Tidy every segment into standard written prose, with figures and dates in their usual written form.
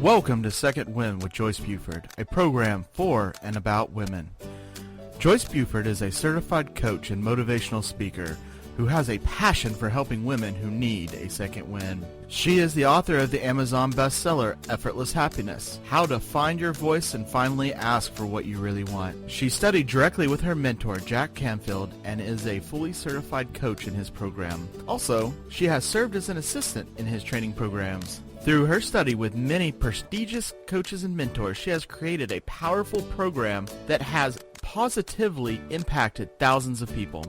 Welcome to Second Wind with Joyce Buford, a program for and about women. Joyce Buford is a certified coach and motivational speaker who has a passion for helping women who need a second wind. She is the author of the Amazon bestseller, Effortless Happiness, How to Find Your Voice and Finally Ask for What You Really Want. She studied directly with her mentor, Jack Canfield, and is a fully certified coach in his program. Also, she has served as an assistant in his training programs. Through her study with many prestigious coaches and mentors, she has created a powerful program that has positively impacted thousands of people.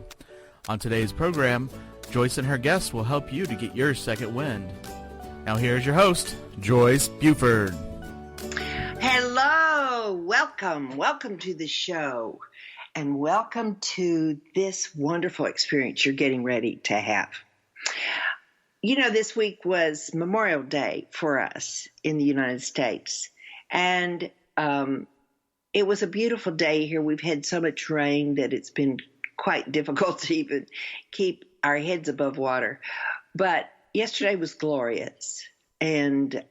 On today's program, Joyce and her guests will help you to get your second wind. Now here's your host, Joyce Buford. Hello, welcome to the show, and welcome to this wonderful experience you're getting ready to have. You know, this week was Memorial Day for us in the United States, and it was a beautiful day here. We've had so much rain that it's been quite difficult to even keep our heads above water. But yesterday was glorious, and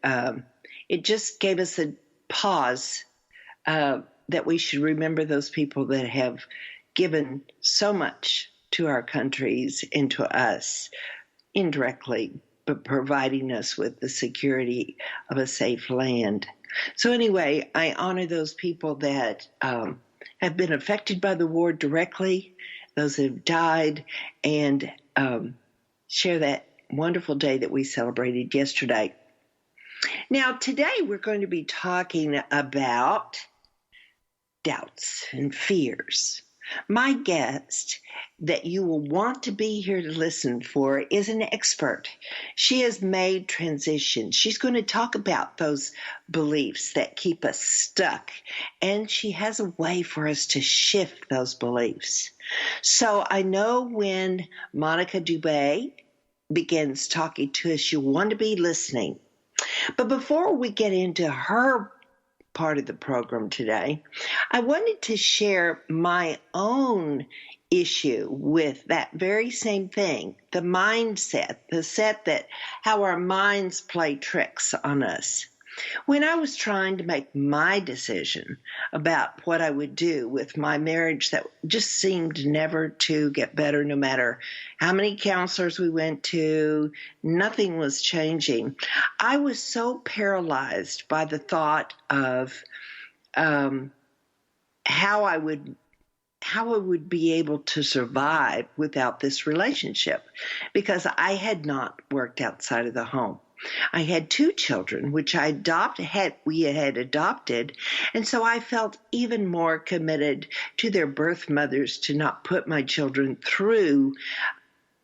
it just gave us a pause that we should remember those people that have given so much to our countries and to us indirectly, but providing us with the security of a safe land. So anyway, I honor those people that have been affected by the war directly, those that have died, and share that wonderful day that we celebrated yesterday. Now, today we're going to be talking about doubts and fears. My guest that you will want to be here to listen for is an expert. She has made transitions. She's going to talk about those beliefs that keep us stuck, and she has a way for us to shift those beliefs. So I know when Monica Dubay begins talking to us, you'll want to be listening. But before we get into her part of the program today, I wanted to share my own issue with that very same thing, the mindset, the set that how our minds play tricks on us. When I was trying to make my decision about what I would do with my marriage that just seemed never to get better, no matter how many counselors we went to, nothing was changing. I was so paralyzed by the thought of how I would be able to survive without this relationship, because I had not worked outside of the home. I had two children, which we had adopted, and so I felt even more committed to their birth mothers to not put my children through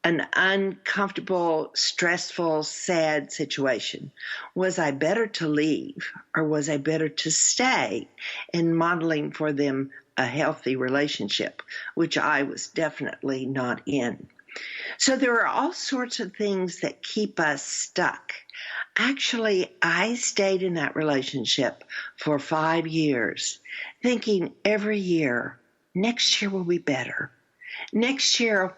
an uncomfortable, stressful, sad situation. Was I better to leave, or was I better to stay in modeling for them a healthy relationship, which I was definitely not in? So there are all sorts of things that keep us stuck. Actually, I stayed in that relationship for 5 years, thinking every year, next year will be better. Next year,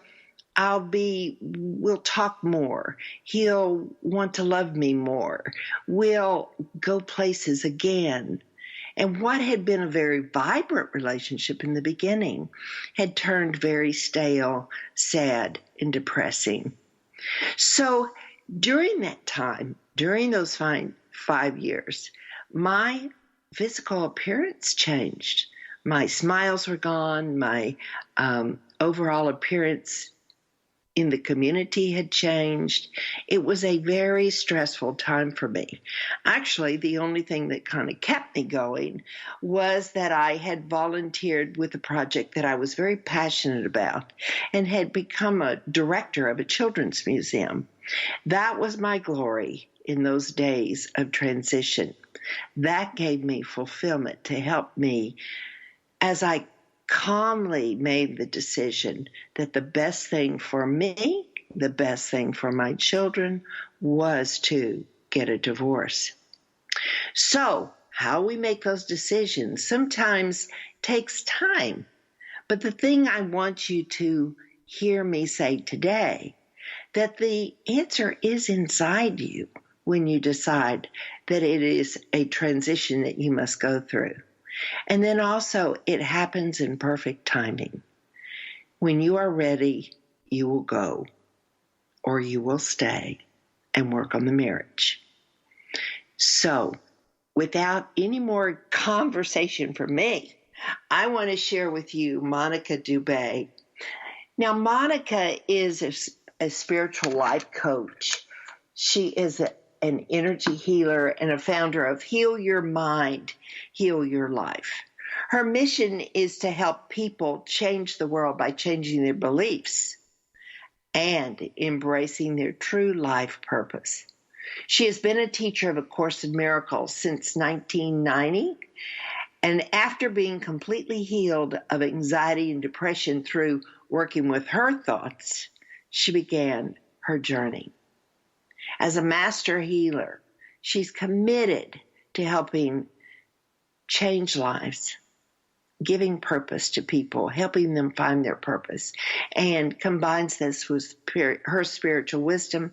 we'll talk more. He'll want to love me more. We'll go places again. And what had been a very vibrant relationship in the beginning had turned very stale, sad, and depressing. So during that time, during those 5 years, my physical appearance changed. My smiles were gone. My overall appearance in the community had changed. It was a very stressful time for me. Actually, the only thing that kind of kept me going was that I had volunteered with a project that I was very passionate about and had become a director of a children's museum. That was my glory in those days of transition. That gave me fulfillment to help me as I calmly made the decision that the best thing for me, the best thing for my children, was to get a divorce. So how we make those decisions sometimes takes time. But the thing I want you to hear me say today, that the answer is inside you. when you decide that it is a transition that you must go through. And then also, it happens in perfect timing. When you are ready, you will go, or you will stay and work on the marriage. So, without any more conversation from me, I want to share with you Monica Dubay. Now, Monica is a spiritual life coach. She is an energy healer and a founder of Heal Your Mind, Heal Your Life. Her mission is to help people change the world by changing their beliefs and embracing their true life purpose. She has been a teacher of A Course in Miracles since 1990, and after being completely healed of anxiety and depression through working with her thoughts, she began her journey. As a master healer, she's committed to helping change lives, giving purpose to people, helping them find their purpose, and combines this with her spiritual wisdom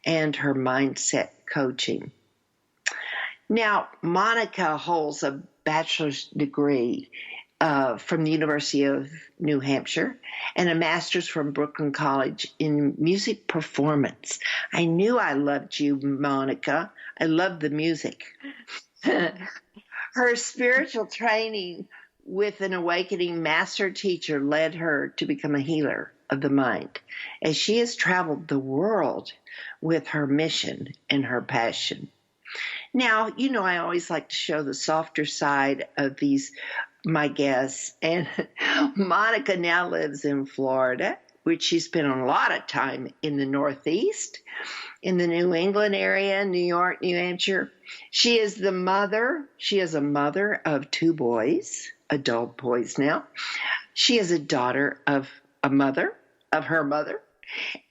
and her mindset coaching. Now, Monica holds a bachelor's degree from the University of New Hampshire and a master's from Brooklyn College in music performance. I knew I loved you, Monica. I love the music. Her spiritual training with an awakening master teacher led her to become a healer of the mind, as she has traveled the world with her mission and her passion. Now, you know, I always like to show the softer side of my guests, and Monica now lives in Florida, which she spent a lot of time in the Northeast, in the New England area, New York, New Hampshire. She is a mother of 2 boys, adult boys now. She is a daughter of her mother,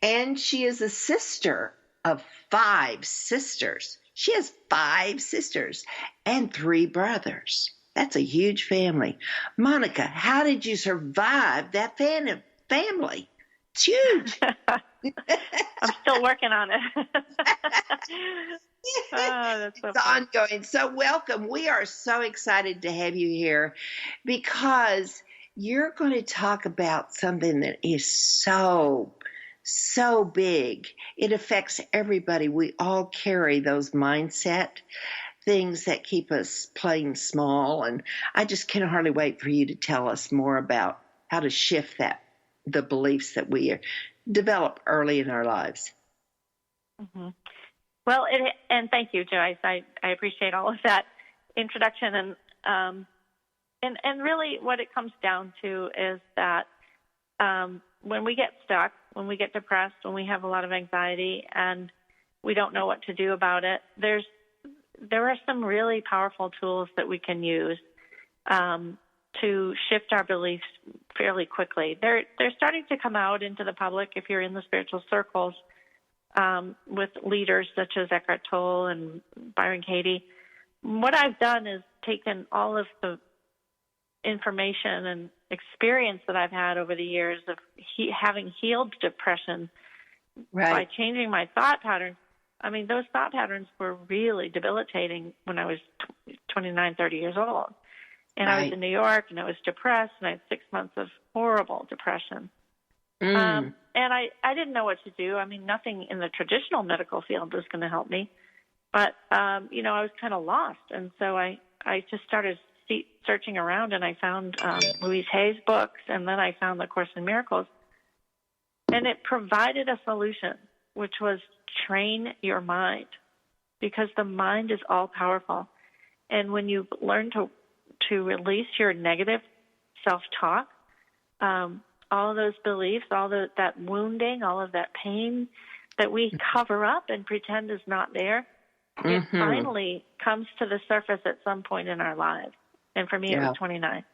and she is a sister of 5 sisters. She has 5 sisters and 3 brothers. That's a huge family. Monica, how did you survive that family? It's huge. I'm still working on it. That's so it's fun. Ongoing. So welcome. We are so excited to have you here because you're going to talk about something that is so big. It affects everybody. We all carry those mindset things that keep us playing small. And I just can hardly wait for you to tell us more about how to shift the beliefs that we develop early in our lives. Mm-hmm. Well, and thank you, Joyce. I appreciate all of that introduction. And really what it comes down to is that when we get stuck, when we get depressed, when we have a lot of anxiety and we don't know what to do about it, there are some really powerful tools that we can use to shift our beliefs fairly quickly. They're starting to come out into the public if you're in the spiritual circles with leaders such as Eckhart Tolle and Byron Katie. What I've done is taken all of the information and experience that I've had over the years of having healed depression by changing my thought patterns. I mean, those thought patterns were really debilitating when I was 29, 30 years old. And I was in New York, and I was depressed, and I had 6 months of horrible depression. And I didn't know what to do. I mean, nothing in the traditional medical field was going to help me. But, I was kind of lost. And so I just started searching around, and I found Louise Hay's books, and then I found The Course in Miracles. And it provided a solution, which was train your mind, because the mind is all powerful. And when you learn to release your negative self-talk, all of those beliefs, that wounding, all of that pain that we cover up and pretend is not there, it finally comes to the surface at some point in our lives. And for me, it was 29,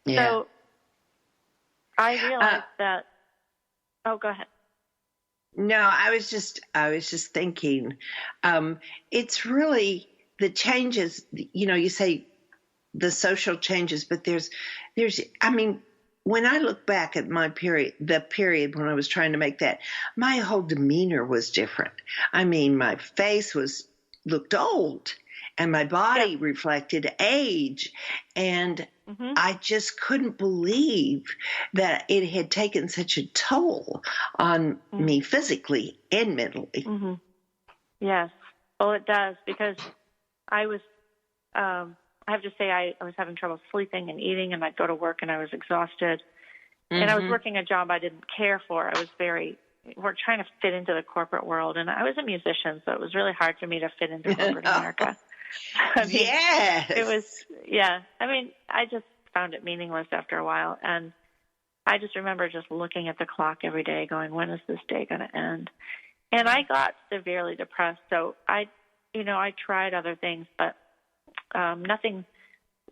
So I realized that, go ahead. No, I was just thinking, it's really the changes, you say the social changes, but there's, when I look back at the period when I was trying to make that, my whole demeanor was different. I mean, my face looked old, and my body reflected age, and I just couldn't believe that it had taken such a toll on me physically and mentally. Yes. Well, it does, because I was, I have to say, I was having trouble sleeping and eating, and I'd go to work and I was exhausted. And I was working a job I didn't care for. We're trying to fit into the corporate world, and I was a musician, so it was really hard for me to fit into corporate America. Yes. It was, I mean, I just found it meaningless after a while, and I just remember just looking at the clock every day going, when is this day going to end? And I got severely depressed, so I tried other things, but nothing.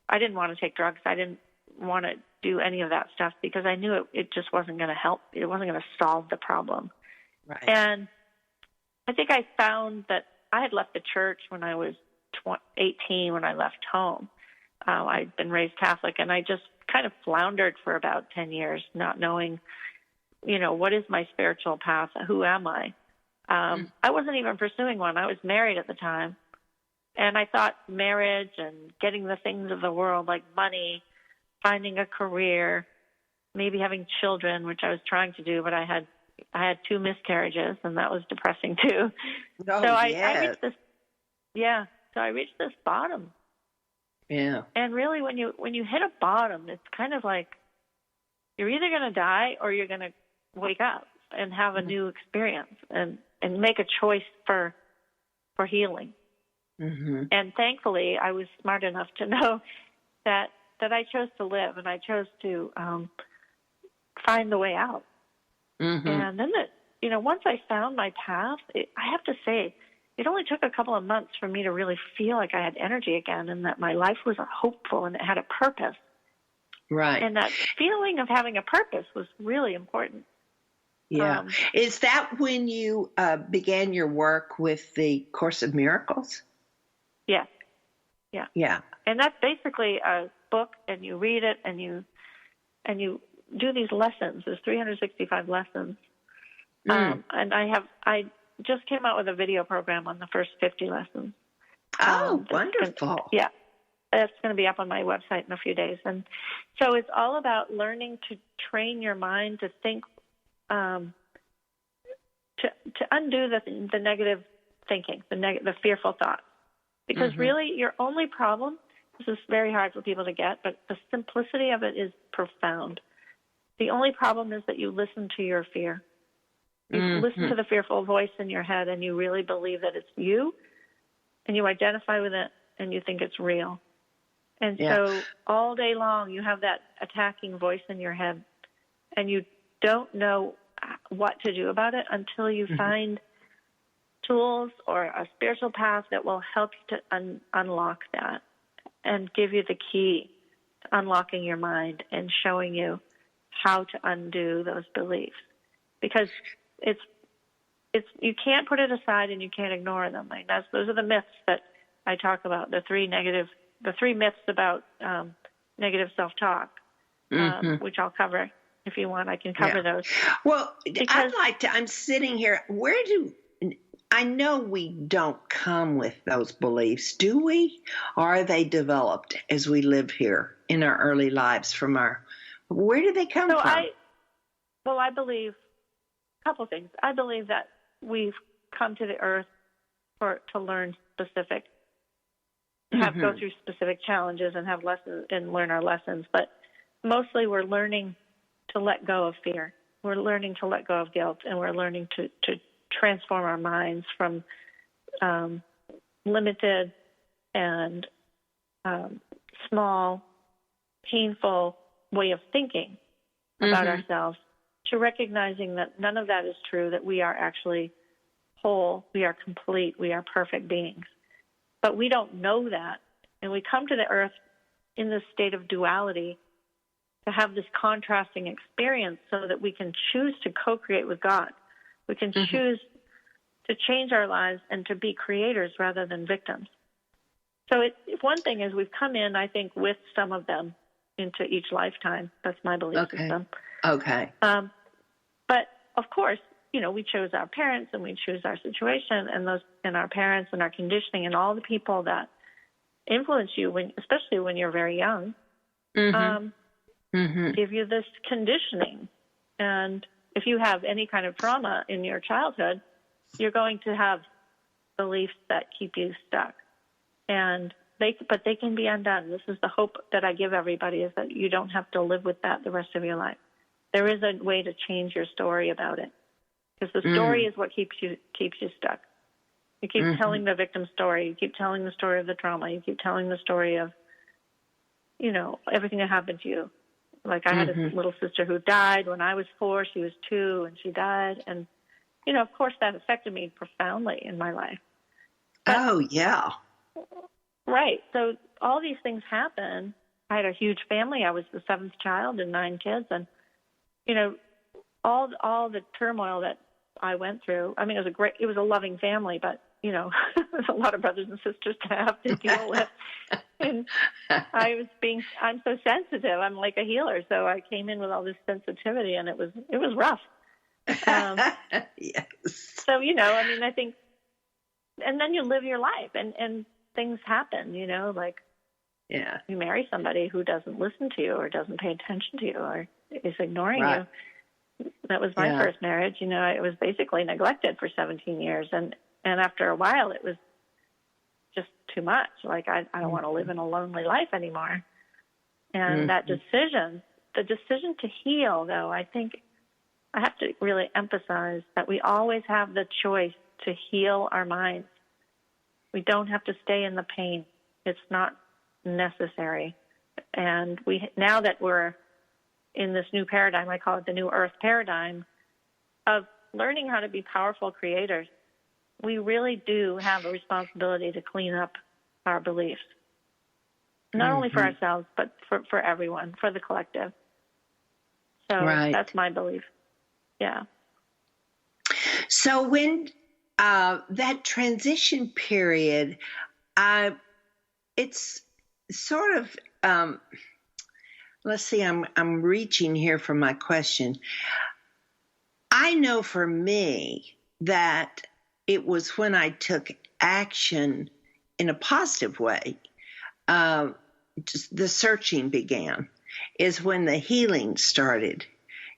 I didn't want to take drugs. I didn't want to do any of that stuff because I knew it just wasn't going to help. It wasn't going to solve the problem. Right. And I think I found that I had left the church when I was 18 when I left home. I'd been raised Catholic, and I just kind of floundered for about 10 years, not knowing, what is my spiritual path? Who am I? I wasn't even pursuing one. I was married at the time. And I thought marriage and getting the things of the world like money, finding a career, maybe having children, which I was trying to do, but I had 2 miscarriages, and that was depressing too. Oh, so I yes. I reached this bottom. Yeah. And really, when you hit a bottom, it's kind of like you're either going to die or you're going to wake up and have a new experience and make a choice for healing. Mm-hmm. And thankfully, I was smart enough to know that I chose to live, and I chose to find the way out. Mm-hmm. And then, once I found my path, I have to say, it only took a couple of months for me to really feel like I had energy again, and that my life was hopeful and it had a purpose. Right. And that feeling of having a purpose was really important. Yeah. Is that when you began your work with the Course of Miracles? Yes. Yeah. Yeah. And that's basically a book, and you read it, and you do these lessons. There's 365 lessons. And I just came out with a video program on the first 50 lessons. Oh, wonderful. That's going to be up on my website in a few days. And so it's all about learning to train your mind to think, to undo the negative thinking, the fearful thoughts. Because really, your only problem, this is very hard for people to get, but the simplicity of it is profound. The only problem is that you listen to your fear. You listen to the fearful voice in your head, and you really believe that it's you, and you identify with it, and you think it's real. And so all day long, you have that attacking voice in your head, and you don't know what to do about it until you find tools or a spiritual path that will help you to unlock that and give you the key to unlocking your mind and showing you how to undo those beliefs. Because it's you can't put it aside and you can't ignore them. Like those are the myths that I talk about, the 3 myths about negative self-talk, which I'll cover if you want. I can cover those. Well, I'm sitting here. I know we don't come with those beliefs, do we? Or are they developed as we live here in our early lives where do they come from? I believe a couple things. I believe that we've come to the earth to learn specific, go through specific challenges and have lessons and learn our lessons. But mostly we're learning to let go of fear. We're learning to let go of guilt, and we're learning to transform our minds from limited and small, painful way of thinking about ourselves to recognizing that none of that is true, that we are actually whole, we are complete, we are perfect beings. But we don't know that, and we come to the earth in this state of duality to have this contrasting experience so that we can choose to co-create with God. We can choose to change our lives and to be creators rather than victims. So one thing is we've come in, I think, with some of them into each lifetime. That's my belief system. Okay. But of course, we chose our parents and we choose our situation and our parents and our conditioning and all the people that influence you, especially when you're very young, give you this conditioning. And if you have any kind of trauma in your childhood, you're going to have beliefs that keep you stuck. But they can be undone. This is the hope that I give everybody, is that you don't have to live with that the rest of your life. There is a way to change your story about it, because the story is what keeps you stuck. You keep telling the victim story. You keep telling the story of the trauma. You keep telling the story of, everything that happened to you. Like I had a little sister who died when I was 4. She was 2, and she died. And, of course, that affected me profoundly in my life. But, yeah. Right. So all these things happen. I had a huge family. I was the 7th child and 9 kids. And, all the turmoil that I went through. I mean, it was a loving family, but, there's a lot of brothers and sisters to have to deal with. And I'm so sensitive. I'm like a healer. So I came in with all this sensitivity, and it was rough. Yes. So, I think, and then you live your life and things happen, like you marry somebody who doesn't listen to you or doesn't pay attention to you or is ignoring you. That was my first marriage. I was basically neglected for 17 years. And after a while, it was just too much. Like, I don't want to live in a lonely life anymore. And that decision, the decision to heal, though, I think I have to really emphasize that we always have the choice to heal our minds. We don't have to stay in the pain. It's not necessary. And now that we're in this new paradigm, I call it the new earth paradigm, of learning how to be powerful creators, we really do have a responsibility to clean up our beliefs. Not only for ourselves, but for everyone, for the collective. So that's my belief. Yeah. So when that transition period, it's sort of, let's see, I'm reaching here for my question. I know for me that it was when I took action in a positive way, just the searching began, is when the healing started,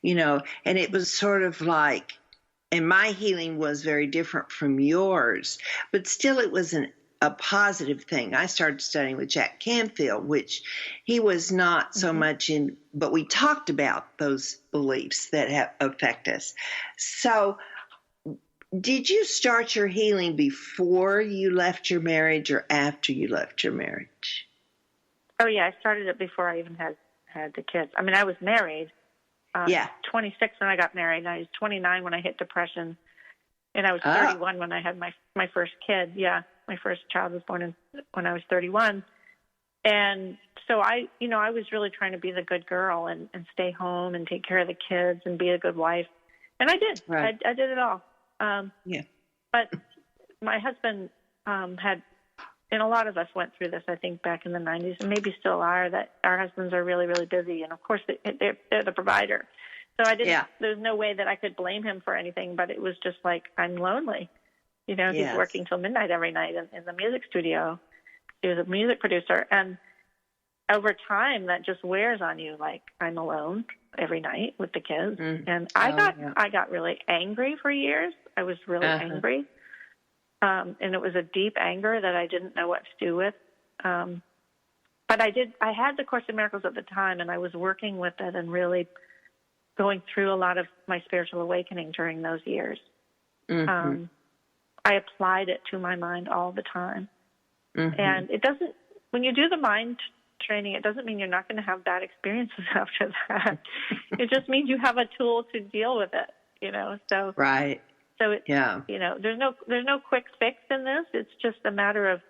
and it was sort of like, and my healing was very different from yours, but still it was a positive thing. I started studying with Jack Canfield, which he was not so much in, but we talked about those beliefs that affect us. So did you start your healing before you left your marriage or after you left your marriage? Oh, yeah, I started it before I even had the kids. I mean, I was married. 26 when I got married, and I was 29 when I hit depression, and I was 31 when I had my first kid. Yeah, my first child was born when I was 31. And so I was really trying to be the good girl and stay home and take care of the kids and be a good wife. And I did. Right. I did it all. But my husband had, and a lot of us went through this, I think, back in the 90s, and maybe still are, that our husbands are really, really busy. And, of course, they're the provider. So there's no way that I could blame him for anything, but it was just like, I'm lonely. He's working till midnight every night in the music studio. He was a music producer. And over time, that just wears on you. Like, I'm alone every night with the kids. And I got really angry for years. I was really angry. And it was a deep anger that I didn't know what to do with. But I had the Course in Miracles at the time, and I was working with it and really going through a lot of my spiritual awakening during those years. I applied it to my mind all the time. And it doesn't, when you do the mind training, it doesn't mean you're not going to have bad experiences after that. It just means you have a tool to deal with it, so. Right. So it's, there's no quick fix in this. It's just a matter of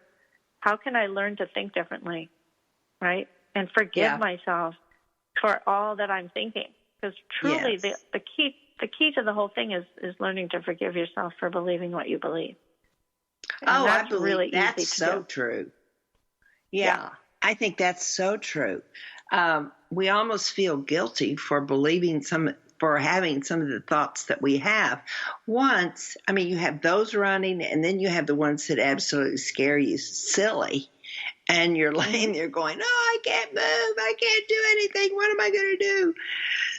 how can I learn to think differently, right? And forgive myself for all that I'm thinking. Because truly the key to the whole thing is learning to forgive yourself for believing what you believe. And I believe really that's easy to so do. true. Yeah, I think that's so true. we almost feel guilty for for having some of the thoughts that we have. You have those running, and then you have the ones that absolutely scare you silly. And you're laying there going, oh, I can't move. I can't do anything. What am I going to do?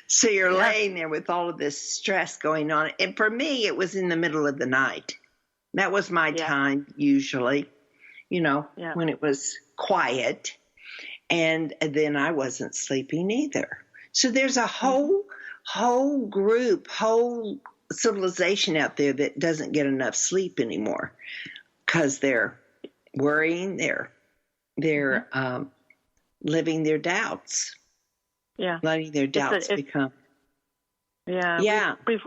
So you're laying there with all of this stress going on. And for me, it was in the middle of the night. That was my time usually, when it was quiet. And then I wasn't sleeping either. So there's a whole group, whole civilization out there that doesn't get enough sleep anymore because they're worrying, they're living their doubts. Yeah. Letting their doubts become. Yeah. Yeah. We've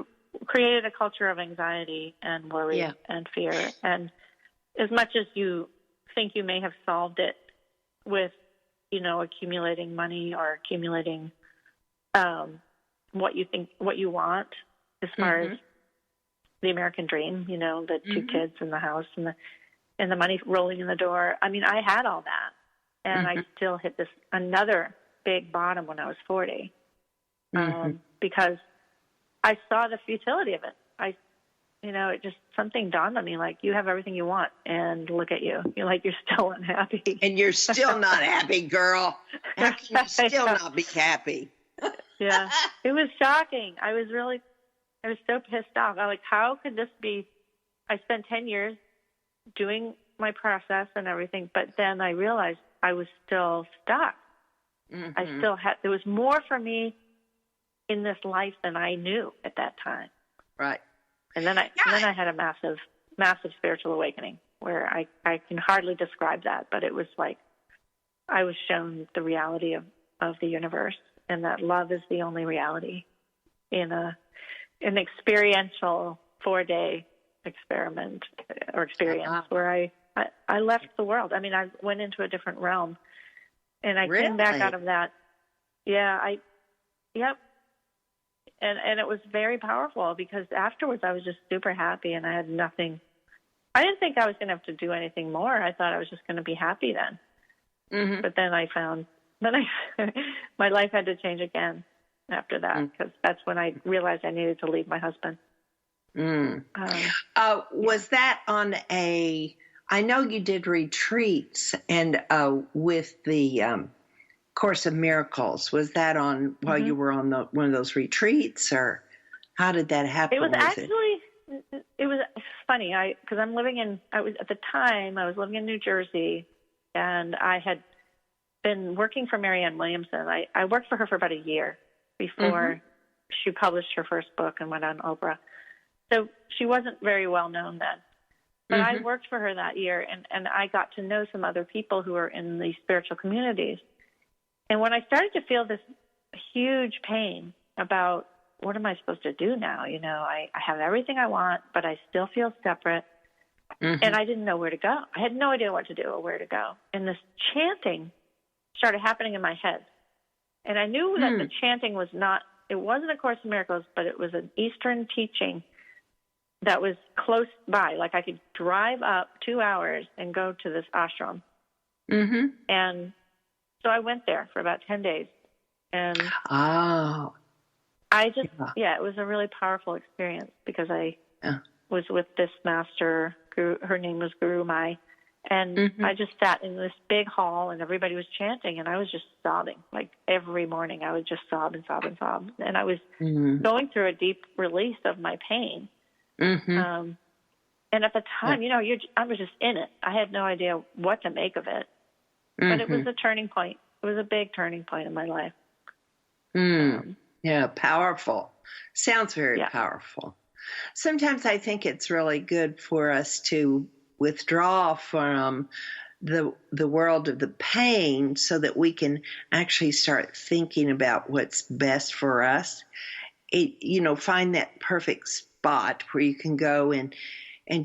created a culture of anxiety and worry and fear. And as much as you think you may have solved it with, accumulating money or accumulating what you want as far as the American dream, the two kids in the house and the money rolling in the door. I mean, I had all that, and I still hit another big bottom when I was 40, because I saw the futility of it. It just something dawned on me, like, you have everything you want, and look at you. You're still unhappy. And you're still not happy, girl. How can you still not be happy? Yeah, it was shocking. I was so pissed off. I was like, how could this be? I spent 10 years doing my process and everything, but then I realized I was still stuck. There was more for me in this life than I knew at that time. Right. And then I had a massive, massive spiritual awakening where I can hardly describe that, but it was like I was shown the reality of the universe, and that love is the only reality in an experiential 4-day experiment or experience where I left the world. I mean, I went into a different realm, and I came back out of that. Yeah, yep. And it was very powerful because afterwards I was just super happy, and I had nothing. I didn't think I was going to have to do anything more. I thought I was just going to be happy then. But then I found my life had to change again after that, because that's when I realized I needed to leave my husband. Was that on I know you did retreats and with the Course of Miracles. Was that on while you were on one of those retreats, or how did that happen? It was it was funny. Because at the time I was living in New Jersey, and I had been working for Marianne Williamson. I worked for her for about a year before she published her first book and went on Oprah. So she wasn't very well known then. But I worked for her that year, and I got to know some other people who were in these spiritual communities. And when I started to feel this huge pain about what am I supposed to do now? I have everything I want, but I still feel separate. And I didn't know where to go. I had no idea what to do or where to go. And this chanting started happening in my head. And I knew that the chanting it wasn't a Course in Miracles, but it was an Eastern teaching that was close by. Like I could drive up 2 hours and go to this ashram. And so I went there for about 10 days. And it was a really powerful experience because I was with this master, her name was Guru Mai, and I just sat in this big hall and everybody was chanting, and I was just sobbing. Like every morning I would just sob and sob and sob. And I was going through a deep release of my pain. And at the time, I was just in it. I had no idea what to make of it. But it was a turning point. It was a big turning point in my life. Powerful. Sounds very powerful. Sometimes I think it's really good for us to withdraw from the world of the pain so that we can actually start thinking about what's best for us. Find that perfect spot where you can go and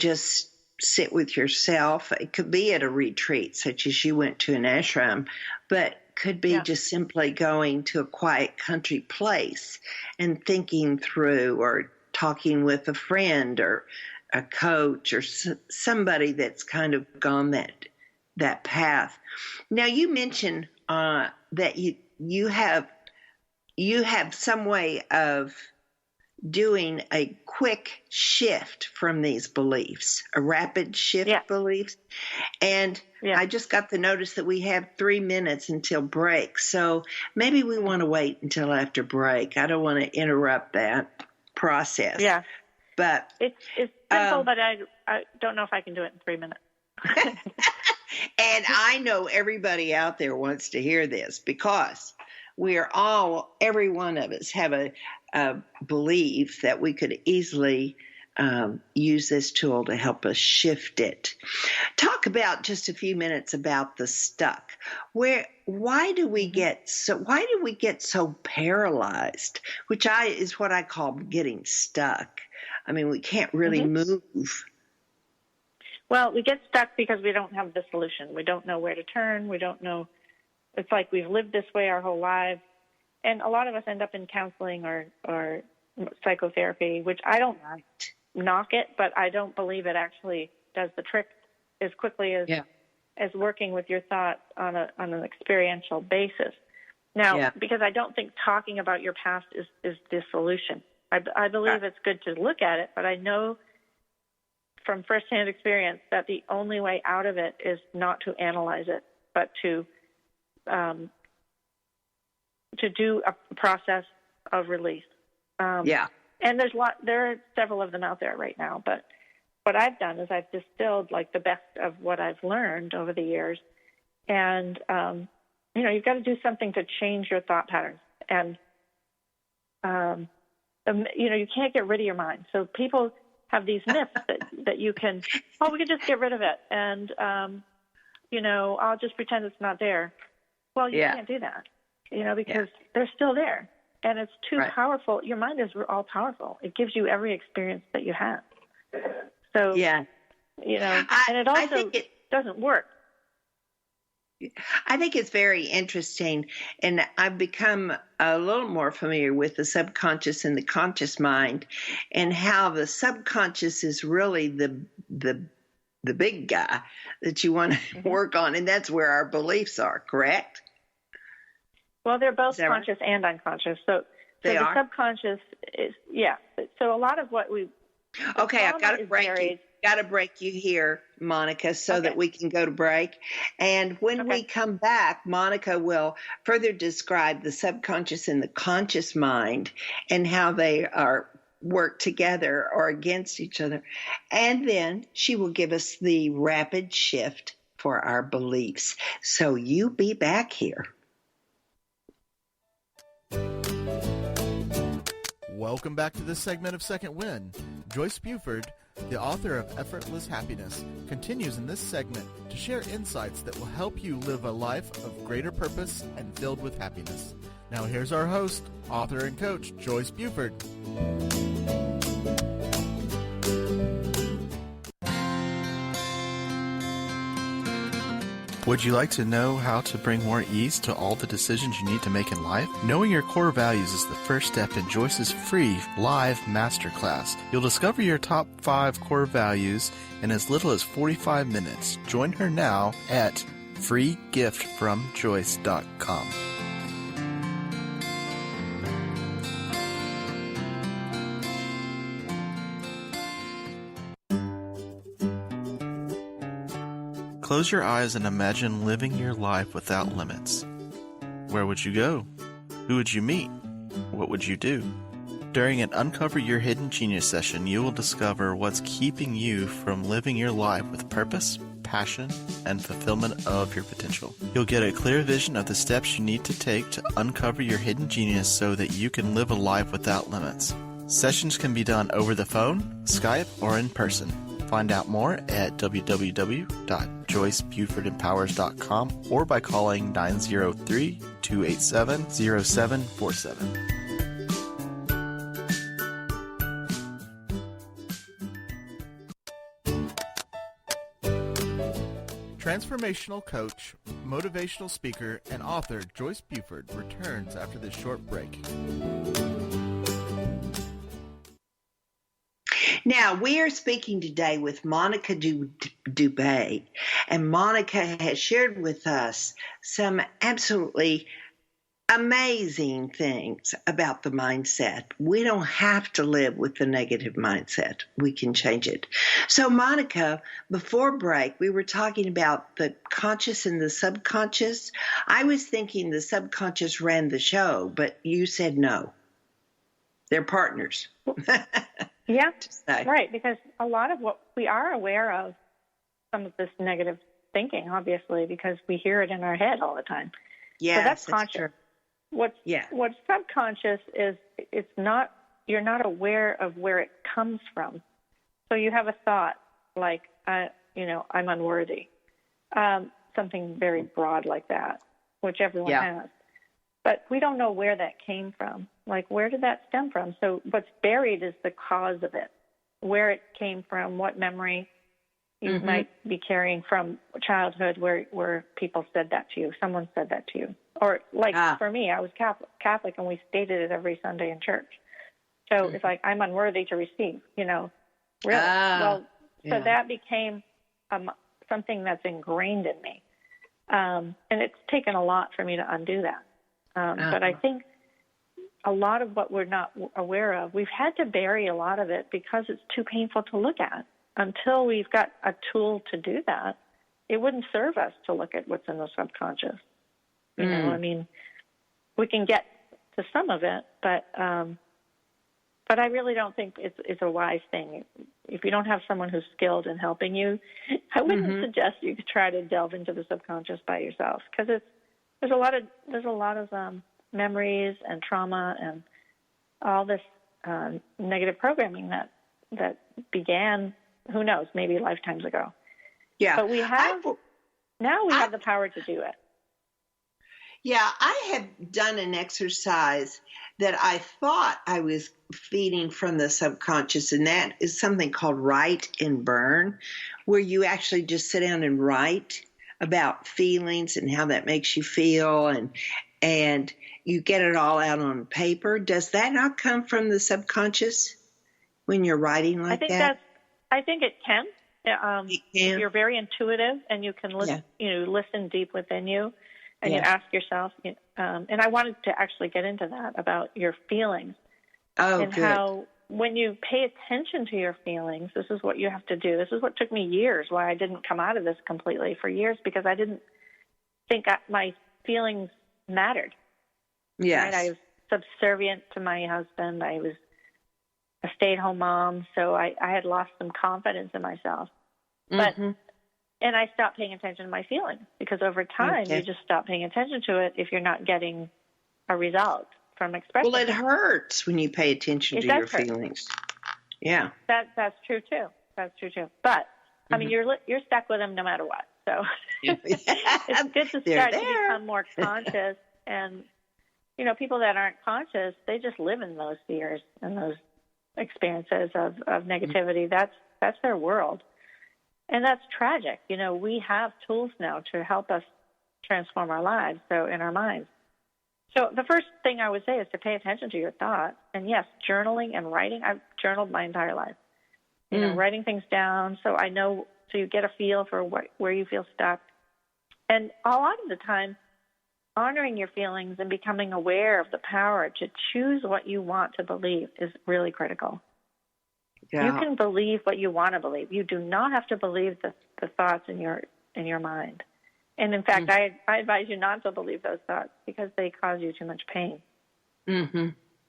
just sit with yourself. It could be at a retreat, such as you went to an ashram, but could be just simply going to a quiet country place and thinking through, or talking with a friend or a coach or somebody that's kind of gone that path. Now, you mentioned that you have some way of doing a quick shift from these beliefs, a rapid shift beliefs. And I just got the notice that we have 3 minutes until break. So maybe we want to wait until after break. I don't want to interrupt that process. Yeah. But it's simple, but I don't know if I can do it in 3 minutes. And I know everybody out there wants to hear this because every one of us have a belief that we could easily use this tool to help us shift it. Talk about just a few minutes about the stuck. Why do we get so paralyzed? Which is what I call getting stuck. I mean, we can't really move. Well, we get stuck because we don't have the solution. We don't know where to turn. We don't know. It's like we've lived this way our whole lives. And a lot of us end up in counseling or psychotherapy, which I don't knock it, but I don't believe it actually does the trick as quickly as working with your thoughts on an experiential basis. Now, because I don't think talking about your past is the solution. I believe it's good to look at it, but I know from firsthand experience that the only way out of it is not to analyze it, but to do a process of release. And there are several of them out there right now, but what I've done is I've distilled like the best of what I've learned over the years. And, you've got to do something to change your thought patterns. And, you can't get rid of your mind. So people have these myths that you can, we can just get rid of it. And, I'll just pretend it's not there. Well, you can't do that, because they're still there. And it's too powerful. Your mind is all powerful. It gives you every experience that you have. So, and it also doesn't work. I think it's very interesting, and I've become a little more familiar with the subconscious and the conscious mind, and how the subconscious is really the big guy that you want to work on, and that's where our beliefs are, correct? Well, they're both conscious and unconscious. So the subconscious is, So a lot of what we... Okay, I've got to break you here, Monica, so that we can go to break. And when we come back, Monica will further describe the subconscious and the conscious mind and how they work together or against each other. And then she will give us the rapid shift for our beliefs. So you be back here. Welcome back to this segment of Second Wind. Joyce Buford, the author of Effortless Happiness, continues in this segment to share insights that will help you live a life of greater purpose and filled with happiness. Now here's our host, author and coach, Joyce Buford. Would you like to know how to bring more ease to all the decisions you need to make in life? Knowing your core values is the first step in Joyce's free live masterclass. You'll discover your top 5 core values in as little as 45 minutes. Join her now at freegiftfromjoyce.com. Close your eyes and imagine living your life without limits. Where would you go? Who would you meet? What would you do? During an Uncover Your Hidden Genius session, you will discover what's keeping you from living your life with purpose, passion, and fulfillment of your potential. You'll get a clear vision of the steps you need to take to uncover your hidden genius so that you can live a life without limits. Sessions can be done over the phone, Skype, or in person. Find out more at www.joycebufordempowers.com or by calling 903-287-0747. Transformational coach, motivational speaker, and author Joyce Buford returns after this short break. Now, we are speaking today with Monica Dubay, and Monica has shared with us some absolutely amazing things about the mindset. We don't have to live with the negative mindset. We can change it. So, Monica, before break, we were talking about the conscious and the subconscious. I was thinking the subconscious ran the show, but you said no. They're partners. Yeah, right, because a lot of what we are aware of, some of this negative thinking, obviously, because we hear it in our head all the time. Yes, so that's conscious. True. What's subconscious is you're not aware of where it comes from. So you have a thought like, I'm unworthy, something very broad like that, which everyone has. But we don't know where that came from. Like, where did that stem from? So what's buried is the cause of it, where it came from, what memory you might be carrying from childhood where people said that to you, someone said that to you. Or for me, I was Catholic, and we stated it every Sunday in church. So it's like, I'm unworthy to receive, really. So that became something that's ingrained in me. And it's taken a lot for me to undo that. But I think a lot of what we're not aware of, we've had to bury a lot of it because it's too painful to look at. Until we've got a tool to do that, it wouldn't serve us to look at what's in the subconscious. You know, I mean, we can get to some of it, but I really don't think it's a wise thing. If you don't have someone who's skilled in helping you, I wouldn't suggest you try to delve into the subconscious by yourself, because there's a lot of memories and trauma and all this negative programming that began, who knows, maybe lifetimes ago. Yeah. But we have the power to do it. Yeah, I have done an exercise that I thought I was feeding from the subconscious, and that is something called Write and Burn, where you actually just sit down and write about feelings and how that makes you feel, and you get it all out on paper. Does that not come from the subconscious when you're writing like that? I think it can. It can. If you're very intuitive and you can listen deep within you, and you ask yourself, and I wanted to actually get into that about your feelings. And good. How when you pay attention to your feelings, this is what you have to do. This is what took me years, why I didn't come out of this completely for years, because I didn't think my feelings mattered. Yes. Right? I was subservient to my husband. I was a stay-at-home mom, so I had lost some confidence in myself. But and I stopped paying attention to my feelings, because over time you just stop paying attention to it if you're not getting a result from expressing. Well, it hurts when you pay attention to your feelings. Yeah. That's true too. But I mean, you're stuck with them no matter what. So it's good to start to become more conscious. And people that aren't conscious, they just live in those fears and those experiences of negativity. That's their world. And that's tragic. We have tools now to help us transform our lives, so in our minds. So the first thing I would say is to pay attention to your thoughts. And yes, journaling and writing. I've journaled my entire life. Writing things down so I know, so you get a feel for where you feel stuck. And a lot of the time, honoring your feelings and becoming aware of the power to choose what you want to believe is really critical. Yeah. You can believe what you want to believe. You do not have to believe the thoughts in your mind. And in fact, I advise you not to believe those thoughts, because they cause you too much pain.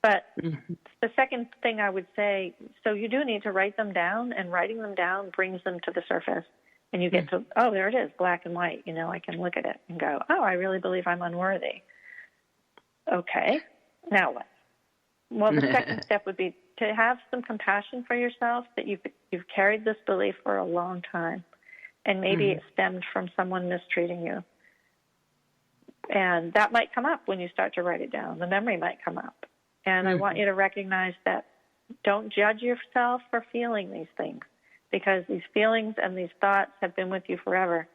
But the second thing I would say, so you do need to write them down, and writing them down brings them to the surface. And you get to, there it is, black and white. I can look at it and go, I really believe I'm unworthy. Okay, now what? Well, the second step would be to have some compassion for yourself, that you've carried this belief for a long time, and maybe it stemmed from someone mistreating you. And that might come up when you start to write it down. The memory might come up. And I want you to recognize that. Don't judge yourself for feeling these things, because these feelings and these thoughts have been with you forever.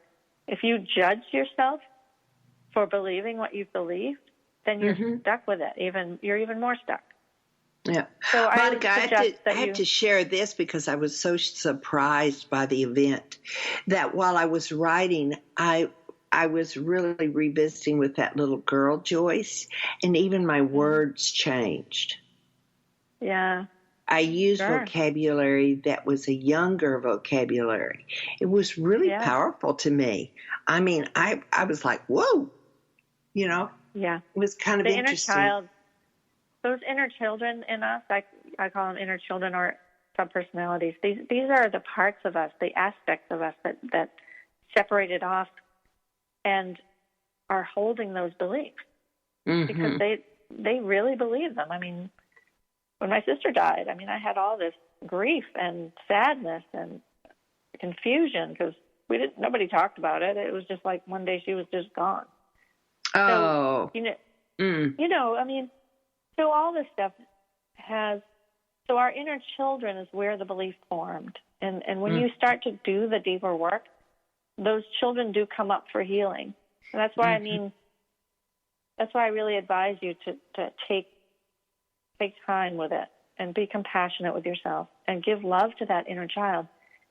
If you judge yourself for believing what you've believed, then you're stuck with it. You're even more stuck. Yeah. So Monica, I had to share this because I was so surprised by the event that while I was writing, I I was really revisiting with that little girl, Joyce, and even my words changed. Yeah. I used Sure. vocabulary that was a younger vocabulary. It was really powerful to me. I mean, I was like, whoa, you know, Yeah. it was kind of The interesting. inner child, those inner children in us, I call them inner children or subpersonalities. These are the parts of us, the aspects of us that separated off and are holding those beliefs because they really believe them. I mean, when my sister died, I mean, I had all this grief and sadness and confusion because nobody talked about it. It was just like one day she was just gone. Oh, so, I mean, so all this stuff so our inner children is where the belief formed. And when you start to do the deeper work, those children do come up for healing. And that's why, that's why I really advise you to take time with it and be compassionate with yourself and give love to that inner child.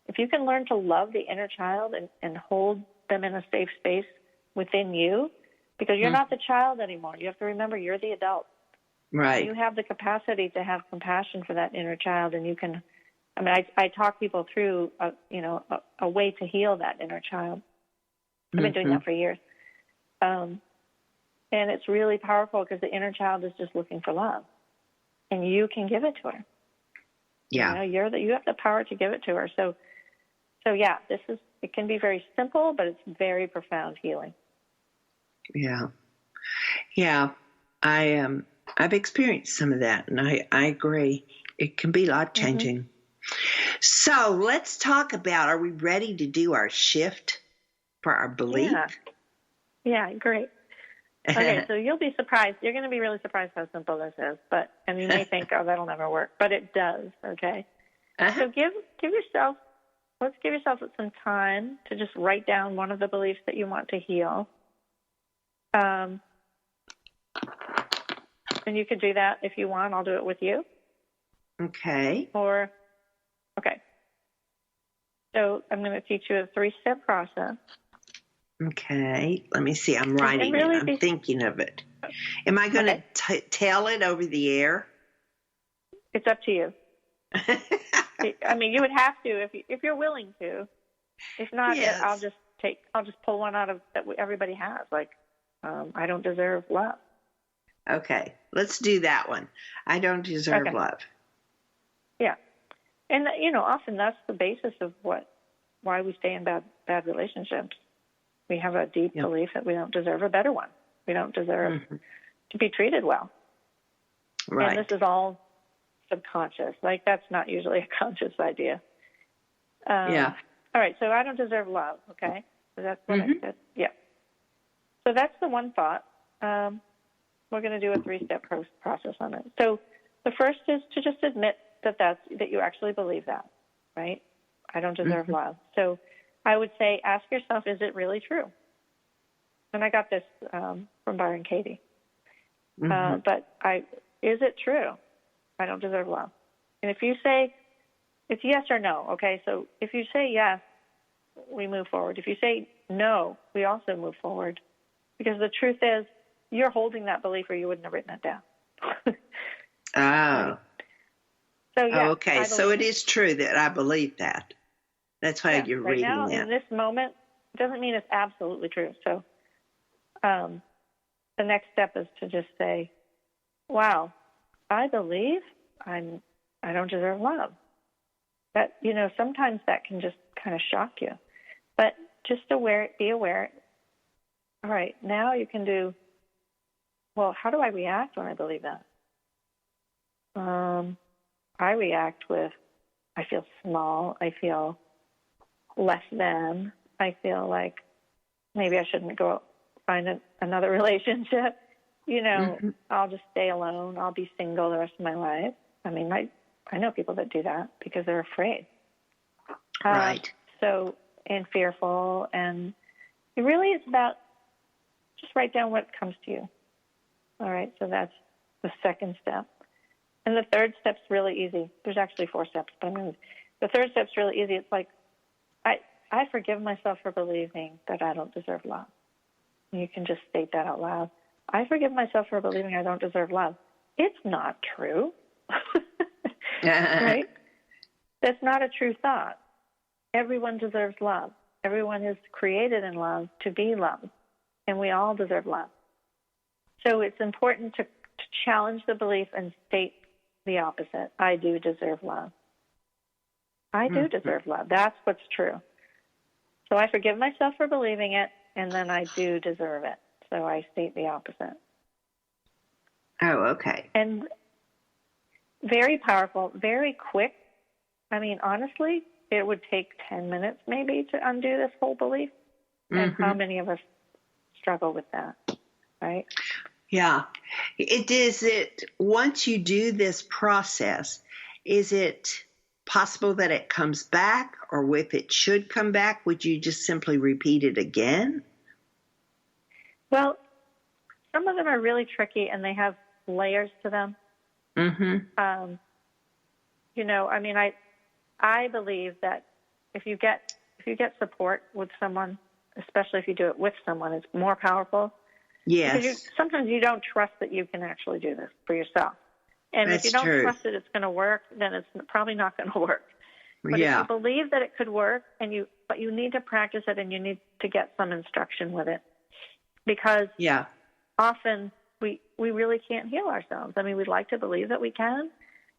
If you can learn to love the inner child and hold them in a safe space within you, because you're not the child anymore. You have to remember you're the adult. right. You have the capacity to have compassion for that inner child, and you can. I mean, I talk people through, a way to heal that inner child. I've been doing that for years, and it's really powerful because the inner child is just looking for love, and you can give it to her. Yeah. You have the power to give it to her. So yeah, it can be very simple, but it's very profound healing. Yeah. Yeah. I've experienced some of that, and I agree. It can be life-changing. So let's talk about, are we ready to do our shift for our belief? Yeah, great. Okay, so you'll be surprised. You're going to be really surprised how simple this is, and you may think, oh, that'll never work, but it does, okay? So let's give yourself some time to just write down one of the beliefs that you want to heal. And you could do that if you want. I'll do it with you. Okay. Okay. So I'm going to teach you a 3-step process. Okay. Let me see. I'm writing it. I'm thinking of it. Am I going to tell it over the air? It's up to you. I mean, you would have to if you're willing to. If not, Yes. I'll just pull one out of that everybody has. Like, I don't deserve love. Okay, let's do that one. I don't deserve love. Yeah, and often that's the basis of why we stay in bad relationships. We have a deep belief that we don't deserve a better one. We don't deserve to be treated well. Right. And this is all subconscious. Like, that's not usually a conscious idea. Yeah. All right, so I don't deserve love, okay? So that's what I said. Yeah. So that's the one thought. We're going to do a 3-step process on it. So the first is to just admit that you actually believe that, right? I don't deserve love. So I would say, ask yourself, is it really true? And I got this from Byron Katie. But is it true? I don't deserve love. And if you say, it's yes or no, okay? So if you say yes, we move forward. If you say no, we also move forward. Because the truth is, you're holding that belief or you wouldn't have written it down. Right? So, yeah. Oh, okay. So it is true that I believe that. That's why you're right reading now, that. In this moment, it doesn't mean it's absolutely true. So the next step is to just say, wow, I believe I don't deserve love. That, sometimes that can just kind of shock you. But just be aware. All right, now you can do, well, how do I react when I believe that? I react with, I feel small. I feel less than. I feel like maybe I shouldn't go find another relationship. I'll just stay alone. I'll be single the rest of my life. I mean, I know people that do that because they're afraid. Right. And fearful. And it really is about just write down what comes to you. All right, so that's the second step. And the third step's really easy. There's actually 4 steps, but the third step's really easy. It's like, I forgive myself for believing that I don't deserve love. You can just state that out loud. I forgive myself for believing I don't deserve love. It's not true. Right? That's not a true thought. Everyone deserves love. Everyone is created in love to be loved, and we all deserve love. So it's important to challenge the belief and state the opposite. I do deserve love. I do deserve love. That's what's true. So I forgive myself for believing it, and then I do deserve it. So I state the opposite. Oh, okay. And very powerful, very quick. I mean, honestly, it would take 10 minutes maybe to undo this whole belief. And how many of us struggle with that, right? Yeah. Once you do this process, is it possible that it comes back, or if it should come back, would you just simply repeat it again? Well, some of them are really tricky and they have layers to them. You know, I mean, I believe that if you get support with someone, especially if you do it with someone, it's more powerful. Yes. Because sometimes you don't trust that you can actually do this for yourself. And That's if you don't true. trust that it's going to work, then it's probably not going to work. But Yeah. if you believe that it could work, but you need to practice it and you need to get some instruction with it. Because Yeah. often we really can't heal ourselves. I mean, we'd like to believe that we can,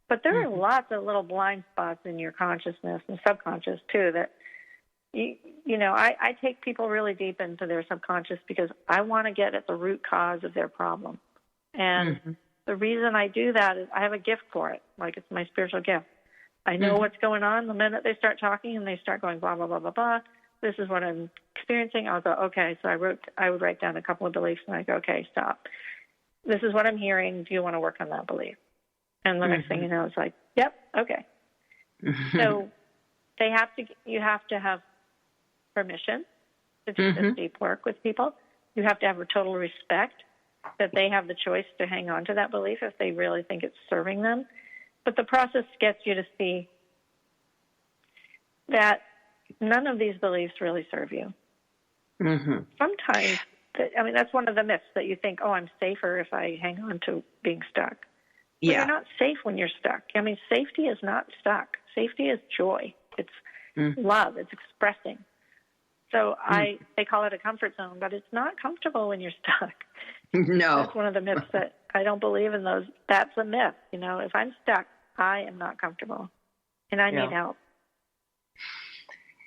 but there are lots of little blind spots in your consciousness and subconscious too that, you know, I take people really deep into their subconscious because I want to get at the root cause of their problem. And the reason I do that is I have a gift for it, like it's my spiritual gift. I know what's going on the minute they start talking and they start going blah, blah, blah, blah, blah. This is what I'm experiencing. I'll go, okay. So I would write down a couple of beliefs and I go, okay, stop. This is what I'm hearing. Do you want to work on that belief? And the next thing you know, it's like, yep, okay. So you have to have permission to do this deep work with people. You have to have a total respect that they have the choice to hang on to that belief if they really think it's serving them. But the process gets you to see that none of these beliefs really serve you. Sometimes, that's one of the myths that you think, oh, I'm safer if I hang on to being stuck. But you're not safe when you're stuck. I mean, safety is not stuck. Safety is joy. It's love. It's expressing. So they call it a comfort zone, but it's not comfortable when you're stuck. No. That's one of the myths that I don't believe in those. That's a myth. You know, if I'm stuck, I am not comfortable and I need help.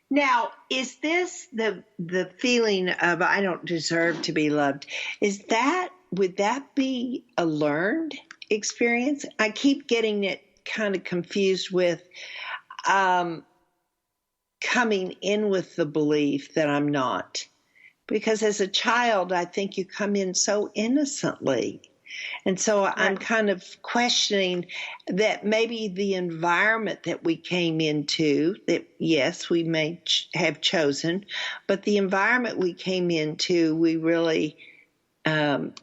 Now, is this the feeling of I don't deserve to be loved? Would that be a learned experience? I keep getting it kind of confused with coming in with the belief that I'm not. Because as a child, I think you come in so innocently. And so I'm kind of questioning that maybe the environment that we came into, that yes, we may have chosen, but the environment we came into, we really had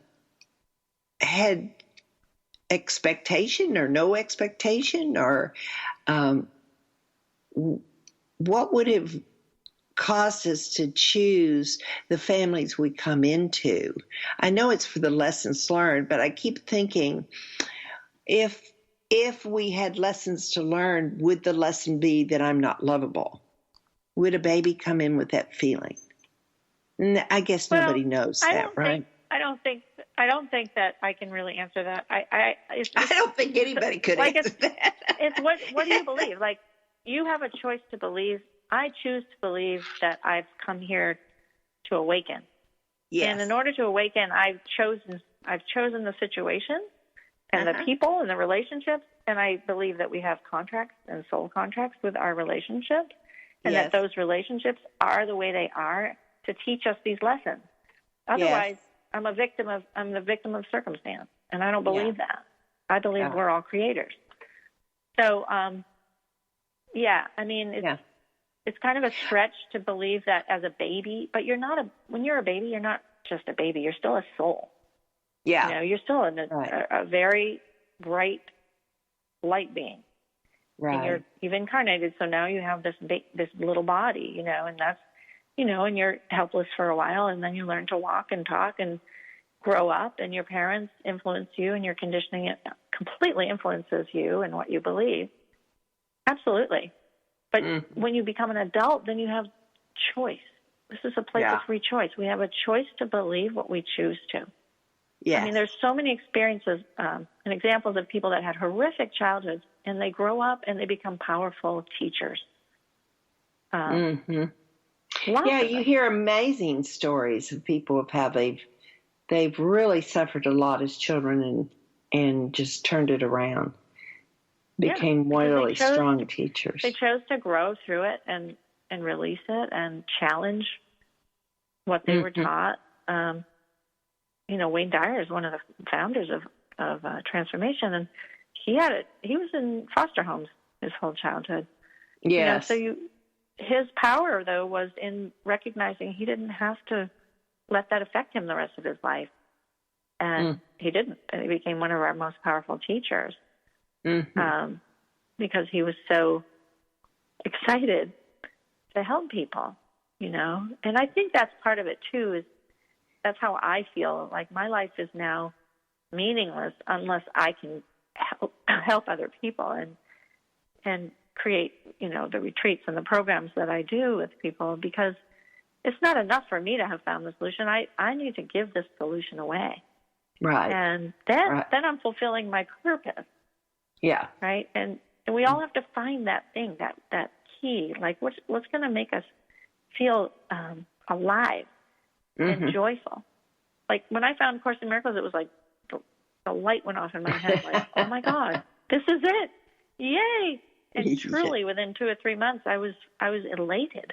expectation or no expectation, or what would have caused us to choose the families we come into. I know it's for the lessons learned, but I keep thinking if we had lessons to learn, would the lesson be that I'm not lovable? Would a baby come in with that feeling? And I guess nobody knows that, right? I don't think that I can really answer that. I don't think anybody could answer that. It's what do you believe? Like, you have a choice to believe. I choose to believe that I've come here to awaken. Yes. And in order to awaken, I've chosen the situation and the people and the relationships, and I believe that we have contracts and soul contracts with our relationships, and that those relationships are the way they are to teach us these lessons. Otherwise, I'm the victim of circumstance, and I don't believe that. I believe we're all creators. So, it's kind of a stretch to believe that as a baby, but when you're a baby, you're not just a baby. You're still a soul. Yeah. You know, you're still a very bright light being. Right. And you've incarnated, so now you have this little body, you know, and and you're helpless for a while, and then you learn to walk and talk and grow up, and your parents influence you, and your conditioning it completely influences you and what you believe. Absolutely. But when you become an adult, then you have choice. This is a place of free choice. We have a choice to believe what we choose to. Yes. I mean, there's so many experiences and examples of people that had horrific childhoods, and they grow up and they become powerful teachers. Yeah, you hear amazing stories of people of how they've really suffered a lot as children and just turned it around. Became really strong teachers. They chose to grow through it and release it and challenge what they were taught. Wayne Dyer is one of the founders of Transformation, and he was in foster homes his whole childhood. Yes. His power, though, was in recognizing he didn't have to let that affect him the rest of his life. And he didn't. And he became one of our most powerful teachers because he was so excited to help people, And I think that's part of it, too, is that's how I feel. Like my life is now meaningless unless I can help other people and create, the retreats and the programs that I do with people, because it's not enough for me to have found the solution. I need to give this solution away. Right. And then I'm fulfilling my purpose. Yeah. Right. And we all have to find that thing, that key, like what's going to make us feel alive and joyful. Like when I found Course in Miracles, it was like the light went off in my head. Like, oh my God, this is it! Yay! And truly, within 2 or 3 months, I was elated,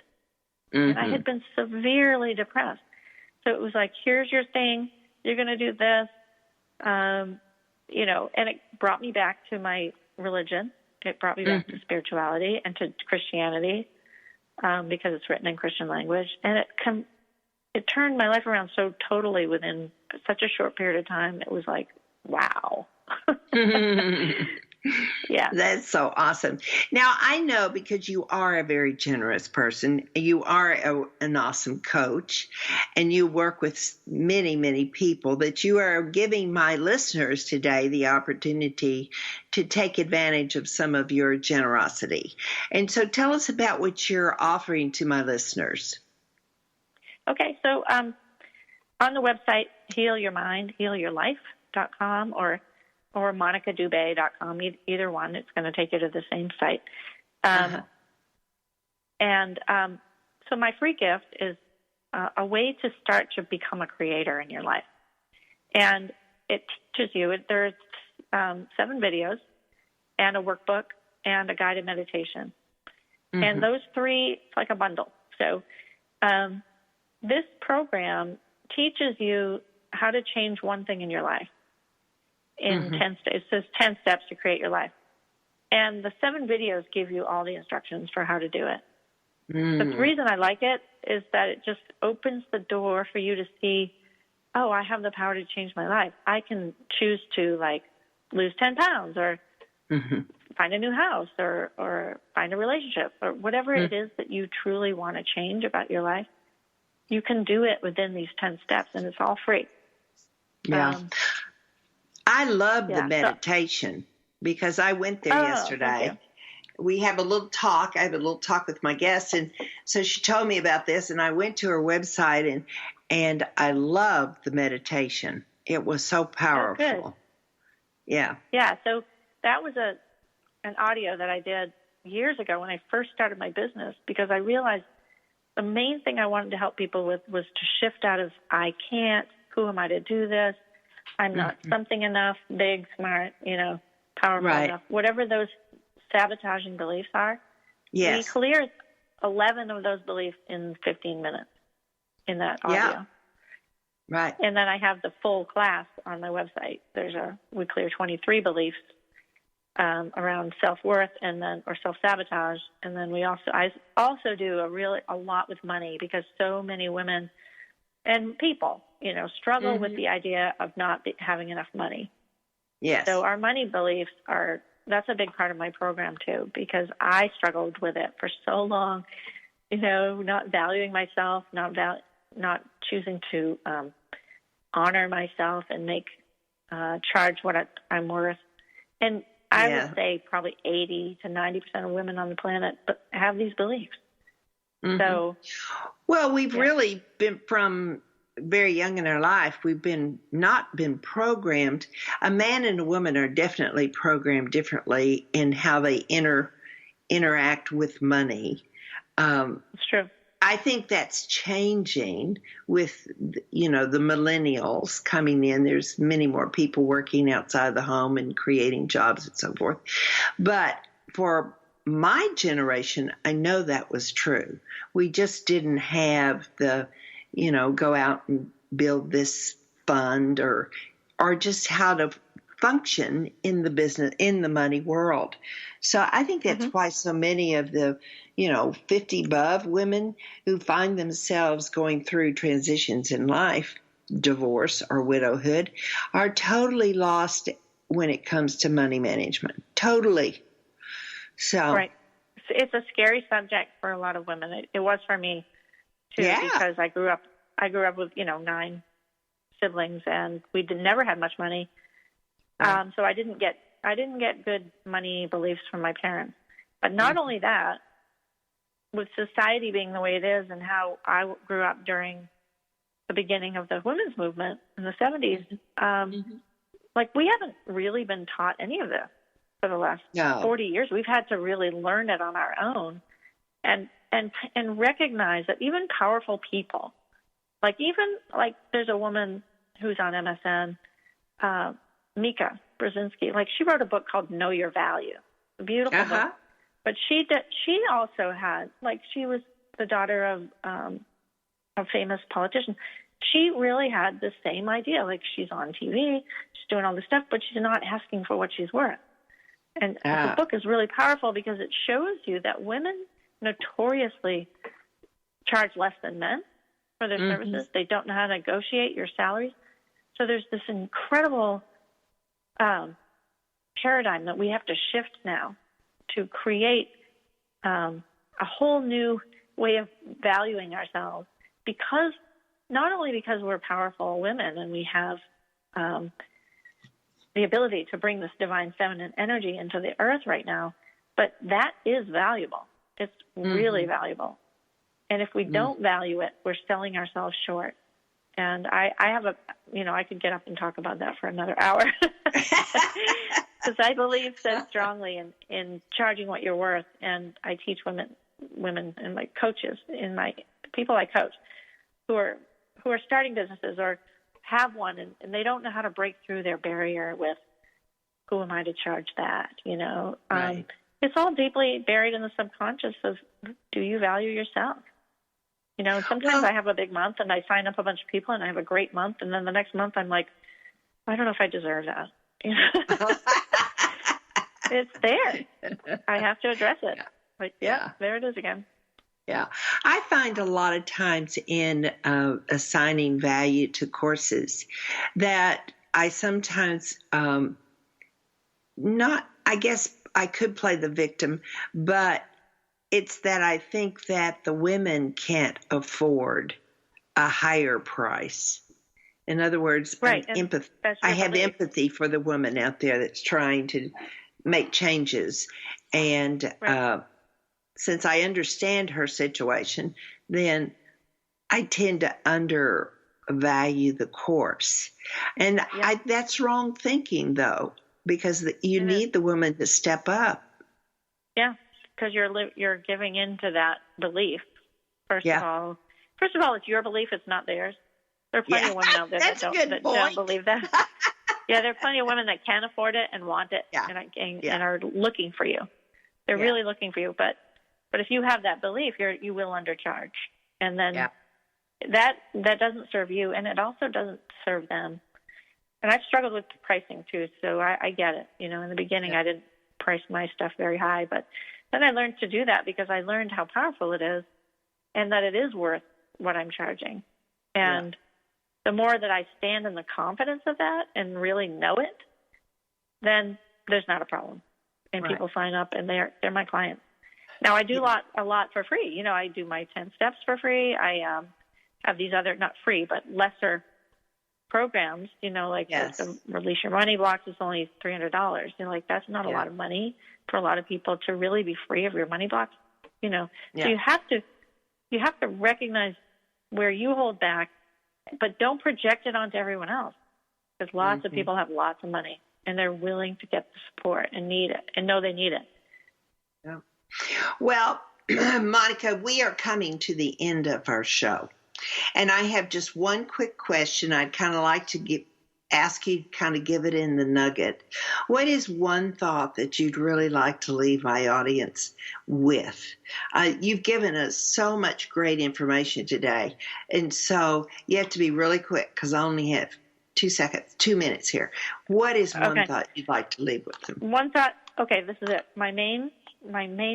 and I had been severely depressed. So it was like, here's your thing. You're going to do this, and it brought me back to my religion. It brought me back to spirituality and to Christianity, because it's written in Christian language, and it turned my life around so totally within such a short period of time. It was like, wow. Yeah. That's so awesome. Now, I know because you are a very generous person, you are an awesome coach, and you work with many, many people, that you are giving my listeners today the opportunity to take advantage of some of your generosity. And so tell us about what you're offering to my listeners. Okay, so on the website, healyourmind.com or monicadubé.com, either one. It's going to take you to the same site. And so my free gift is a way to start to become a creator in your life. And it teaches you, there's 7 videos and a workbook and a guided meditation. And those 3, it's like a bundle. So this program teaches you how to change one thing in your life in 10 steps. It says 10 steps to create your life. And the 7 videos give you all the instructions for how to do it. But the reason I like it is that it just opens the door for you to see, oh, I have the power to change my life. I can choose to, lose 10 pounds or find a new house or find a relationship or whatever it is that you truly want to change about your life. You can do it within these 10 steps, and it's all free. Yeah. I love the meditation because I went there yesterday. We have a little talk. I have a little talk with my guest, and so she told me about this, and I went to her website, and I loved the meditation. It was so powerful. Oh, good. Yeah. Yeah, so that was an audio that I did years ago when I first started my business, because I realized the main thing I wanted to help people with was to shift out of I can't, who am I to do this, I'm not something enough, big, smart, powerful enough, whatever those sabotaging beliefs are. Yes. We cleared 11 of those beliefs in 15 minutes in that audio. Yeah. Right. And then I have the full class on my website. We clear 23 beliefs around self-worth or self-sabotage. And then I also do a lot with money, because so many women and people, struggle with the idea of not having enough money. Yes. So our money beliefs that's a big part of my program too, because I struggled with it for so long. not valuing myself, not choosing to honor myself and charge what I'm worth. And I would say probably 80 to 90% of women on the planet have these beliefs. Mm-hmm. So, well, we've really been from very young in our life. We've not been programmed. A man and a woman are definitely programmed differently in how they interact with money. It's true. I think that's changing with, the millennials coming in. There's many more people working outside the home and creating jobs and so forth. But for my generation, I know that was true. We just didn't have the, go out and build this fund or just how to function in the business, in the money world. So I think that's why so many of the 50 above women who find themselves going through transitions in life, divorce or widowhood, are totally lost when it comes to money management. Totally. So right. It's a scary subject for a lot of women. It was for me too, because I grew up with 9 siblings, and we never had much money. So I didn't get good money beliefs from my parents. But not only that, with society being the way it is and how I grew up during the beginning of the women's movement in the 70s, we haven't really been taught any of this for the last 40 years. We've had to really learn it on our own and recognize that even powerful people, there's a woman who's on MSN, Mika Brzezinski, she wrote a book called Know Your Value, a beautiful book. But she also had, she was the daughter of a famous politician. She really had the same idea. She's on TV, she's doing all this stuff, but she's not asking for what she's worth. And the book is really powerful because it shows you that women notoriously charge less than men for their services. They don't know how to negotiate your salaries. So there's this incredible paradigm that we have to shift now to create a whole new way of valuing ourselves, because not only because we're powerful women and we have the ability to bring this divine feminine energy into the earth right now, but that is valuable. It's really valuable. And if we don't value it, we're selling ourselves short. And I have I could get up and talk about that for another hour. Because I believe so strongly in charging what you're worth. And I teach women and my coaches, people I coach who are starting businesses or have one, and they don't know how to break through their barrier with, who am I to charge that? Right. It's all deeply buried in the subconscious of, do you value yourself? Sometimes I have a big month and I sign up a bunch of people and I have a great month, and then the next month I'm like, I don't know if I deserve that. It's there. I have to address it. There it is again. Yeah. I find a lot of times in assigning value to courses that I sometimes I guess I could play the victim, but it's that I think that the women can't afford a higher price. In other words, I have empathy for the woman out there that's trying to make changes. And since I understand her situation, then I tend to undervalue the course. And that's wrong thinking, though, because you need the woman to step up. Yeah, because you're giving into that belief. First of all, it's your belief. It's not theirs. There are plenty of women out there that don't believe that. There are plenty of women that can't afford it and want it and are looking for you. They're really looking for you. But if you have that belief, you will undercharge. And then that doesn't serve you, and it also doesn't serve them. And I've struggled with pricing too, so I get it. In the beginning I didn't price my stuff very high, but then I learned to do that because I learned how powerful it is and that it is worth what I'm charging. And the more that I stand in the confidence of that and really know it, then there's not a problem. And people sign up and they're my clients. Now, I do a lot for free. You know, I do my 10 steps for free. I have these other, not free, but lesser programs, you know, like Yes. the Release Your Money Blocks is only $300. You know, like that's not a lot of money for a lot of people to really be free of your money blocks, you know. Yeah. So you have to recognize where you hold back, but don't project it onto everyone else, because lots of people have lots of money and they're willing to get the support and need it and know they need it. Yeah. Well, Monica, we are coming to the end of our show. And I have just one quick question I'd kind of like to ask you to kind of give it in the nugget. What is one thought that you'd really like to leave my audience with? You've given us so much great information today. And so you have to be really quick because I only have 2 minutes here. What is one thought you'd like to leave with them? One thought, okay, this is it. My main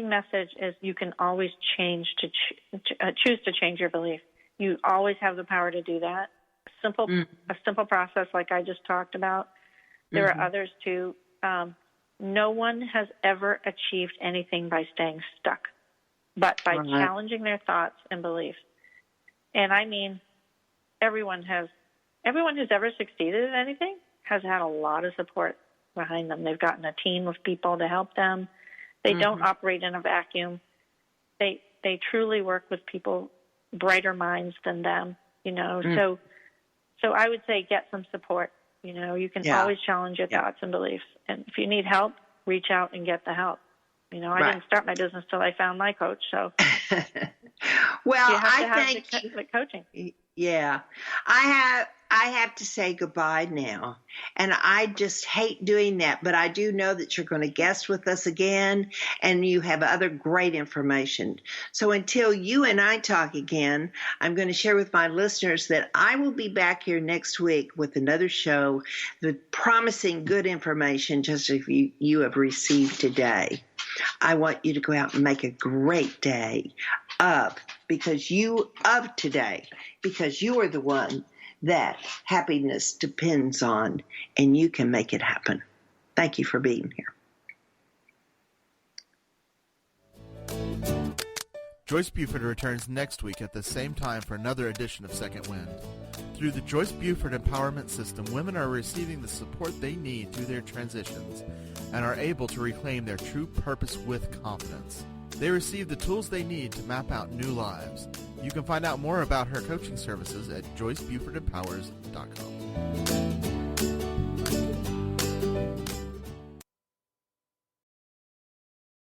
message is you can always choose to change your belief. You always have the power to do that. A simple process like I just talked about. There are others too. No one has ever achieved anything by staying stuck, but by challenging their thoughts and beliefs. And I mean, everyone who's ever succeeded at anything has had a lot of support behind them. They've gotten a team of people to help them. They don't operate in a vacuum. They truly work with people, brighter minds than them, you know. So I would say get some support. You know, you can always challenge your thoughts and beliefs. And if you need help, reach out and get the help. You know, I didn't start my business till I found my coach. So, well, you have to have think the coaching. Yeah, I have to say goodbye now, and I just hate doing that, but I do know that you're going to guest with us again, and you have other great information. So until you and I talk again, I'm going to share with my listeners that I will be back here next week with another show with promising good information, just as you have received today. I want you to go out and make a great day because you are the one that happiness depends on, and you can make it happen. Thank you for being here. Joyce Buford returns next week at the same time for another edition of Second Wind. Through the Joyce Buford Empowerment System, women are receiving the support they need through their transitions and are able to reclaim their true purpose with confidence. They receive the tools they need to map out new lives. You can find out more about her coaching services at joycebufordempowers.com.